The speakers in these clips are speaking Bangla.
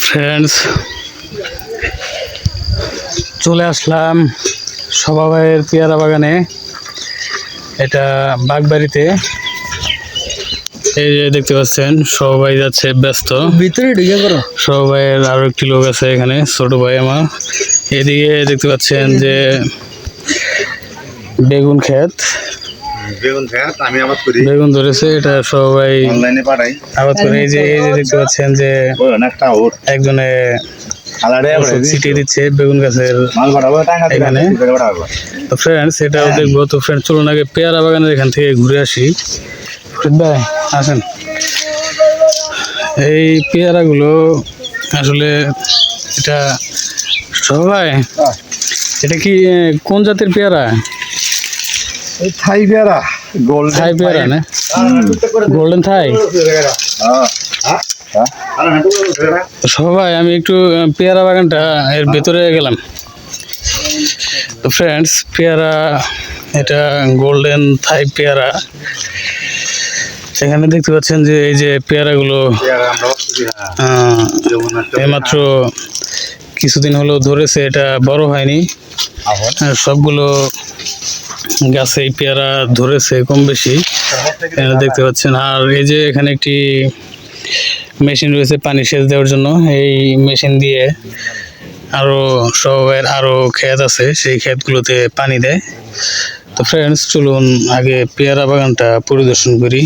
ফ্রেন্ডস, চলে আসলাম সভা ভাইয়ের পেয়ারা বাগানে। এটা বাগবাড়িতে। এই যে দেখতে পাচ্ছেন সভা ভাই যাচ্ছে ব্যস্ত, ভিতরে ঢুকে পড়ো। সভা ভাইয়ের আরো একটি লোক আছে এখানে, ছোট ভাই আমার। এদিকে দেখতে পাচ্ছেন যে বেগুন ক্ষেত, আমি আবাদ করি, বেগুন ধরেছে। এটা সবাই অনলাইনে পাঠাই আবাদ করে। এই যে দেখতে পাচ্ছেন যে একজনে ছিটিয়ে দিচ্ছে বেগুন গাছের মাল পাঠাবো এখানে। তো ফ্রেন্ডস, এটাও দেখবো। তো ফ্রেন্ডস, চলুন আগে পেয়ারা বাগানের এখান থেকে ঘুরে আসি। ফরিদ ভাই আসেন। এই পেয়ারাগুলো আসলে এটা সবাই, এটা কি কোন জাতের পেয়ারা? থাই পেয়ারা, থাই পেয়ারা না? গোল্ডেন থাই। সবাই আমি একটু পেয়ারা বাগানটা এর ভেতরে গেলাম। তো ফ্রেন্ডস, পেয়ারা এটা গোল্ডেন থাই পেয়ারা। এখানে দেখতে পাচ্ছেন যে এই যে পেয়ারাগুলো এইমাত্র কিছুদিন হলো ধরেছে, এটা বড় হয়নি। সবগুলো গাছে এই পেয়ারা ধরেছে কম বেশি, দেখতে পাচ্ছেন। আর এই যে এখানে একটি মেশিন রয়েছে পানি সেচ দেওয়ার জন্য। এই মেশিন দিয়ে আরো সবের আরো ক্ষেত আছে, সেই ক্ষেতগুলোতে পানি দেয়। তো ফ্রেন্ডস, চলুন আগে পেয়ারা বাগানটা পরিদর্শন করি।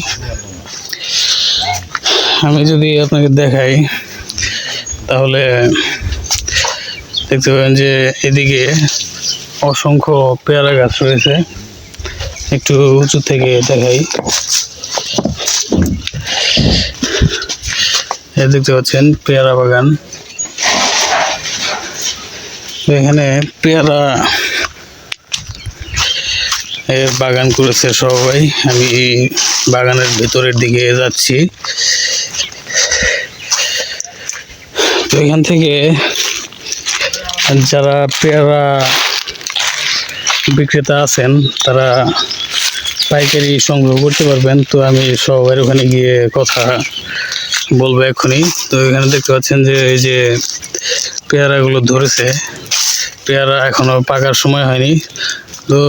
আমি যদি আপনাকে দেখাই তাহলে দেখতে পাবেন যে এদিকে অসংখ্য পেয়ারা গাছ রয়েছে। একটু উঁচু থেকে দেখাই। দেখতে পাচ্ছেন পেয়ারা বাগান। এখানে পেয়ারা এর বাগান করেছে সবাই। আমি বাগানের ভেতরের দিকে যাচ্ছি। তো এখান থেকে যারা পেয়ারা বিক্রেতা আছেন তারা পাইকারি সংগ্রহ করতে পারবেন। তো আমি সবার ওখানে গিয়ে কথা বলবো এক্ষুনি। তো এখানে দেখতে পাচ্ছেন যে এই যে পেয়ারাগুলো ধরেছে, পেয়ারা এখনো পাকার সময় হয়নি। তো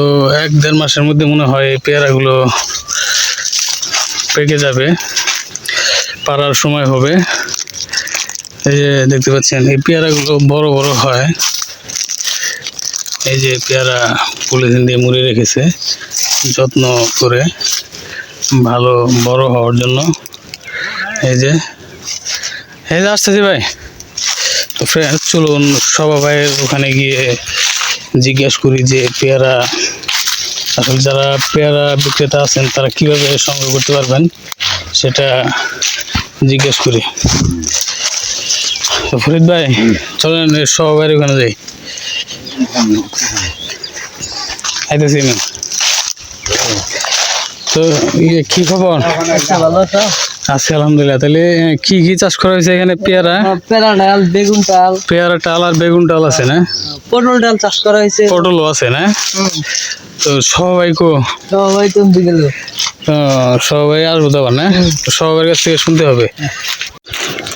1-1.5 মাসের মধ্যে মনে হয় এই পেয়ারাগুলো পেকে যাবে, পাড়ার সময় হবে। এই যে দেখতে পাচ্ছেন এই পেয়ারাগুলো বড় বড় হয়। এই যে পেয়ারা পলিথিন দিয়ে মুড়ে রেখেছে যত্ন করে ভালো বড় হওয়ার জন্য। এই যে আসতেছি ভাই। তো ফ্রেন্ডস, চলুন সভা ভাইয়ের ওখানে গিয়ে জিজ্ঞেস করি যে পেয়ারা আসলে যারা পেয়ারা বিক্রেতা আছেন তারা কিভাবে সংগ্রহ করতে পারবেন সেটা জিজ্ঞেস করি। তো ফরিদ ভাই, চলেন সভা ভাইয়ের ওখানে যাই। আইতেছি না। তো কি খবর? ভালো আছো? আছি আলহামদুলিল্লাহ। তাহলে কি কি চাষ করা হয়েছে এখানে? পেয়ারা, পেয়ারা ডাল, বেগুন ডাল, পেয়ারা টাল আর বেগুন ডাল আছে না? পটল ডাল চাষ করা হয়েছে। পটলও আছে না? তো সবাই সবাই তুমি গেল, সবাই আসবো তো আবার না? তো সবার কাছ থেকে শুনতে হবে।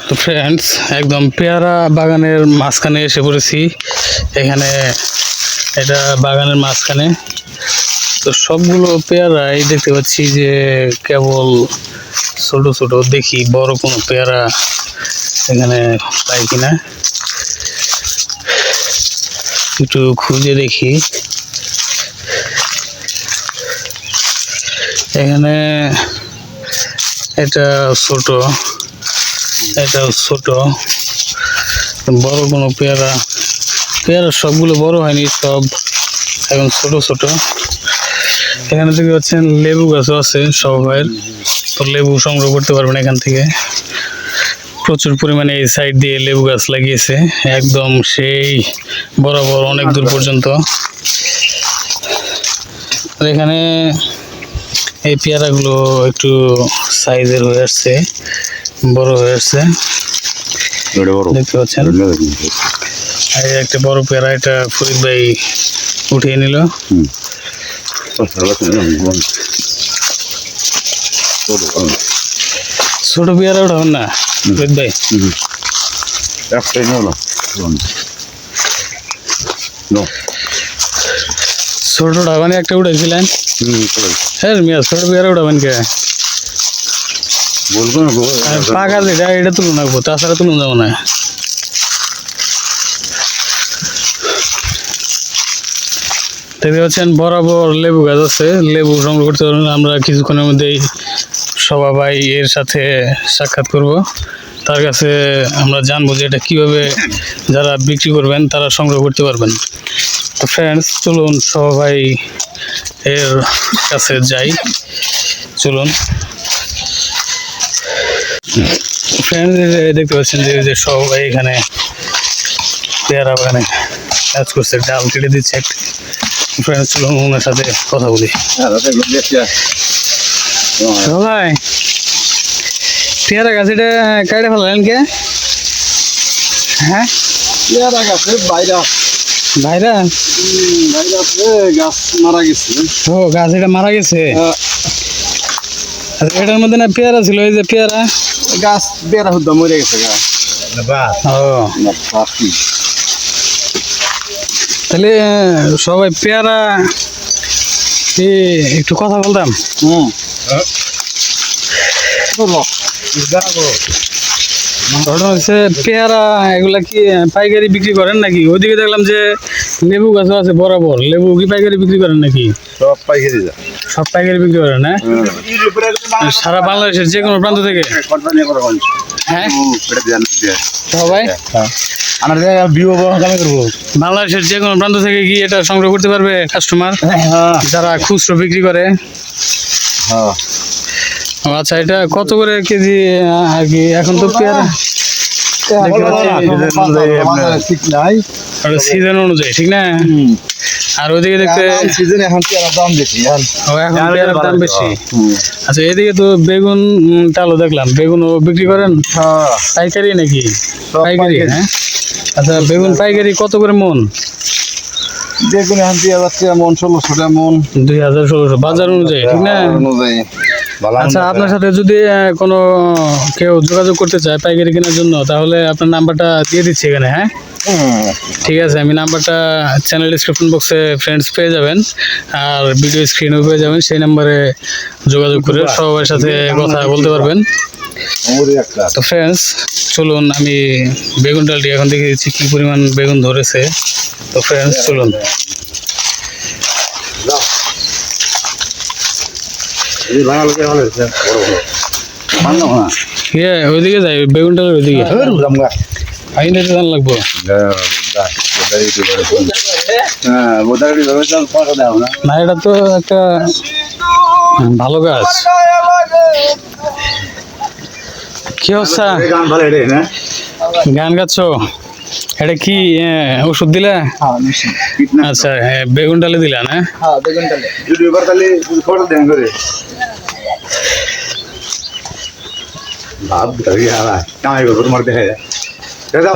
তো ফ্রেন্ডস, একদম পেয়ারা বাগানের মাঝখানে এসে পড়েছি। এখানে এটা বাগানের মাঝখানে। তো সবগুলো পেয়ারাই দেখতে পাচ্ছি যে কেবল ছোট ছোট। দেখি বড় কোনো পেয়ারা এখানে পাই কিনা, একটু খুঁজে দেখি। এখানে এটা ছোট, এটাও ছোট। বড় কোনো পেয়ারা সবগুলো বড় হয়নি, সব এখন ছোট ছোট। এখানে দেখতে পাচ্ছেন লেবু গাছও আছে সবাই। তো লেবু সংগ্রহ করতে পারবেন এখান থেকে। প্রচুর পরিমাণে এই সাইড দিয়ে লেবু গাছ লাগিয়েছে, একদম সেই বরাবর অনেক দূর পর্যন্ত। এখানে এই পেয়ারাগুলো একটু সাইজের হয়ে আসছে, বড় হয়ে আসছে, দেখতে পাচ্ছেন। এই একটা বড় পেয়ারা, এটা ফরিদ ভাই উঠিয়ে নিল। ছোট পেয়ারা উঠাবেন না ফরিদ ভাই? একটাই হলো নো ছোট ডাবানি একটা উঠাইছিলেন হ্যাঁ মিয়া ছোট পেয়ারা উঠাবেন কে বলবো না আর পাকা যেটা এটা তুলুন রাখবো তাছাড়া তুলুন যাবো না দেখতে পাচ্ছেন বরাবর লেবু গাছ আছে লেবু সংগ্রহ করতে পারবেন আমরা কিছুক্ষণের মধ্যেই সবা ভাই এর সাথে সাক্ষাৎ করব তার কাছে আমরা জানবো যে এটা কীভাবে যারা বিক্রি করবেন তারা সংগ্রহ করতে পারবেন তো ফ্রেন্ডস চলুন সবা ভাই এর কাছে যাই চলুন ফ্রেন্ডস দেখতে পাচ্ছেন যে সবা ভাই এখানে পেয়ারা বাগানে কাজ করছে ডাল কেটে দিচ্ছে একটা ফ্রেন্ডস চলুন ওনার সাথে কথা বলি সবাই পেয়ারা গাছ এটা কাটে ফেলালেন কে হ্যাঁ পেয়ারা গাছে বাইরে ভাইরা বাইরে আছে গাছ মারা গেছে ও গাছ এটা মারা গেছে আচ্ছা, এটার মধ্যে না পেয়ারা ছিল এই যে পেয়ারা গাছ বেড়া হুদ্দা মরে গেছে গাছ ও তাহলে সবাই পেয়ারা একটু কথা বলতাম ঘটনা হচ্ছে পেয়ারা এগুলা কি পাইকারি বিক্রি করেন নাকি ওইদিকে দেখলাম যে লেবু গাছও আছে বরাবর লেবু কি পাইকারি বিক্রি করেন নাকি সব পাইকারি যা সব পাইকারি বিক্রি করেন না সারা বাংলাদেশের যে কোনো প্রান্ত থেকে হ্যাঁ সবাই বাংলাদেশের যে কোনো প্রান্ত থেকে কি এটা সংগ্রহ করতে পারবে কাস্টমার যারা খুচরো বিক্রি করে ও আচ্ছা এটা কত করে কেজি আর কি এখন তো পেয়ারা ঠিক নাই সিজন অনুযায়ী ঠিক না আর ওইদিকে দেখতে সিজন এখন পেয়ারার দাম বেশি ও এখন পেয়ারার দাম বেশি আচ্ছা এদিকে তো বেগুন টালও দেখলাম বেগুনও বিক্রি করেন পাইকারি নাকি পাইকারি হ্যাঁ আচ্ছা বেগুন পাইকারি কত করে মন বেগুন এখন পেঁয়াজ যাচ্ছে মন 1600 টাকা মন 2016 বাজার অনুযায়ী ঠিক না অনুযায়ী আচ্ছা আপনার সাথে যদি কোনো কেউ যোগাযোগ করতে চায় পাইকারি কেনার জন্য তাহলে আপনার নাম্বারটা দিয়ে দিচ্ছি এখানে হ্যাঁ ঠিক আছে আমি নাম্বারটা চ্যানেল ডিসক্রিপশন বক্সে ফ্রেন্ডস পেয়ে যাবেন আর ভিডিও স্ক্রিনেও পেয়ে যাবেন সেই নাম্বারে যোগাযোগ করে সবার সাথে কথা বলতে পারবেন তো ফ্রেন্ডস চলুন আমি বেগুন ডালটি এখন দেখে দিচ্ছি কী পরিমাণ বেগুন ধরেছে তো ফ্রেন্ডস চলুন ওইদিকে যাই বেগুন ডালের ওইদিকে আইনে জান লাগবো না এটা তো একটা ভালো গাছ কি অবস্থা গান গাচ্ছ এটা কি ওষুধ দিলা আচ্ছা বেগুন ডালে দিলা না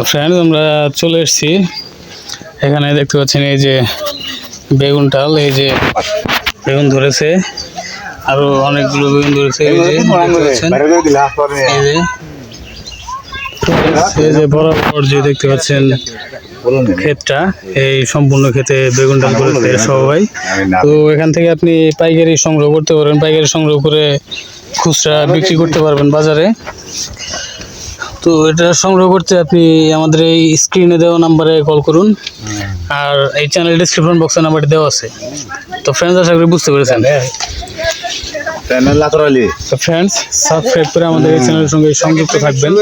ফ্রেন্ড আমরা চলে এসেছি এখানে দেখতে পাচ্ছেন এই যে বেগুন ডাল এই যে বেগুন ধরেছে আরো অনেকগুলো বেগুন ধরেছে এই যে এই যে বরাবর যে দেখতে পাচ্ছেন ক্ষেতটা এই সম্পূর্ণ ক্ষেতে বেগুন ডাল করেছে সবাই তো এখান থেকে আপনি পাইকারি সংগ্রহ করতে পারবেন পাইকারি সংগ্রহ করে খুচরা বিক্রি করতে পারবেন বাজারে তো এটা সংগ্রহ করতে আপনি আমাদের এই স্ক্রিনে দেওয়া নাম্বারে কল করুন আর এই চ্যানেল ডিসক্রিপশন বক্সে নাম্বারটি দেওয়া আছে তো ফ্রেন্ডস আশা করি বুঝতে পেরেছেন তো ফ্রেন্ডস সাবস্ক্রাইব করে আমাদের এই চ্যানেলের সঙ্গে সংযুক্ত থাকবেন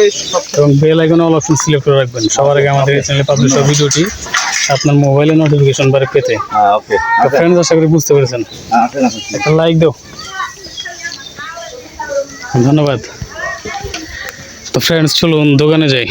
এবং বেল আইকনে অল অপশন সিলেক্ট করে রাখবেন সবার আগে আমাদের এই চ্যানেলে পাবলিশ হওয়া ভিডিওটি আপনার মোবাইলে নোটিফিকেশন বারে পেতে তো ফ্রেন্ডস আশা করি বুঝতে পেরেছেন একটা লাইক দাও ধন্যবাদ তো ফ্রেন্ডস চলুন দোকানে যাই